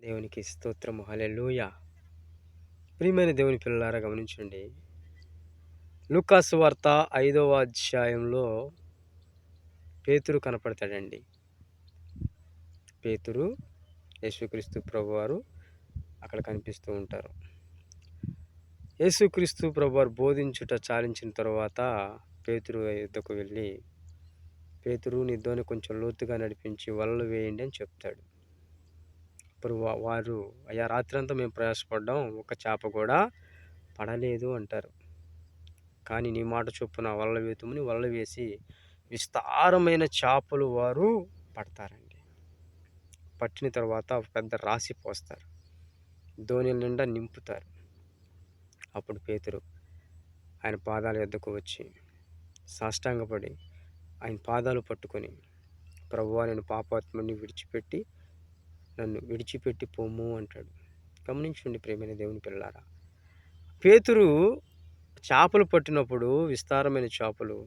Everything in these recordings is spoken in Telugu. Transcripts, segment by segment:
దేవునికి స్తోత్రము. హల్లెలూయా. ప్రియమైన దేవుని పిల్లలారా గమనించండి. లూకాసు వార్త 5వ అధ్యాయంలో పేతురు కనపడతాడండి. పేతురు, యేసుక్రీస్తు ప్రభువారు అక్కడ కనిపిస్తూ ఉంటారు. యేసుక్రీస్తు ప్రభువారు బోధించుట చాలించిన తరువాత పేతురు యొద్దకు వెళ్ళి, పేతురు నీ దోణి కొంచెం లోతుగా నడిపించి వలలు వేయండి అని చెప్తాడు. అప్పుడు వారు అయ్యా రాత్రంతా మేము ప్రయాసపడ్డాం, ఒక్క చేప కూడా పడలేదు అంటారు. కానీ నీ మాట చొప్పున వలలు వేతుమని వలలు వేసి విస్తారమైన చేపలు వారు పడతారండి. పట్టిన తర్వాత పెద్ద రాశి పోస్తారు, దోణిల నిండా నింపుతారు. అప్పుడు పేతురు ఆయన పాదాల యొద్దకు వచ్చి సాష్టాంగపడి ఆయన పాదాలు పట్టుకొని, ప్రభువా నేను పాపాత్ముడిని నన్ను విడిచిపెట్టి పొమ్ము అంటాడు. గమనించండి ప్రియమైన దేవుని పిల్లలారా, పేతురు చేపలు పట్టినప్పుడు విస్తారమైన చేపలు,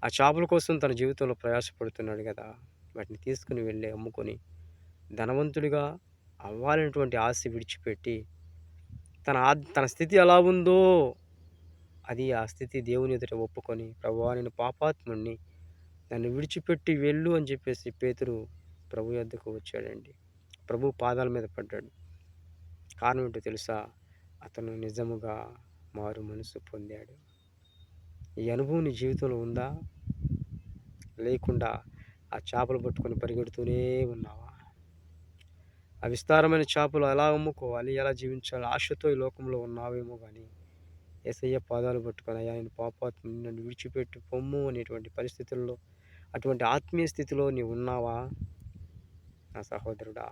ఆ చేపల కోసం తన జీవితంలో ప్రయాసపడుతున్నాడు కదా, వాటిని తీసుకుని వెళ్ళి అమ్ముకొని ధనవంతుడిగా అవ్వాలనేటువంటి ఆశ విడిచిపెట్టి తన స్థితి ఎలా ఉందో ఆ స్థితి దేవుని ఎదుట ఒప్పుకొని, ప్రభువా నేను పాపాత్ముడిని, నన్ను విడిచిపెట్టి వెళ్ళు అని చెప్పేసి పేతురు ప్రభు యొద్దకు వచ్చాడండి. ప్రభు పాదాల మీద పడ్డాడు. కారణం ఏంటో తెలుసా? అతను నిజముగా మారు మనసు పొందాడు. ఈ అనుభవం నీ జీవితంలో ఉందా? లేకుండా ఆ చేపలు పట్టుకొని పరిగెడుతూనే ఉన్నావా? ఆ విస్తారమైన చేపలు ఎలా అమ్ముకోవాలి, ఎలా జీవించాలి ఆశతో ఈ లోకంలో ఉన్నావేమో కానీ, యేసయ్య పాదాలు పట్టుకొని అయ్యా నేను పాపాత్ముడిని, నన్ను విడిచిపెట్టి పొమ్ము అనేటువంటి పరిస్థితుల్లో, అటువంటి ఆత్మీయ స్థితిలో నీవు ఉన్నావా నా సహోదరుడా?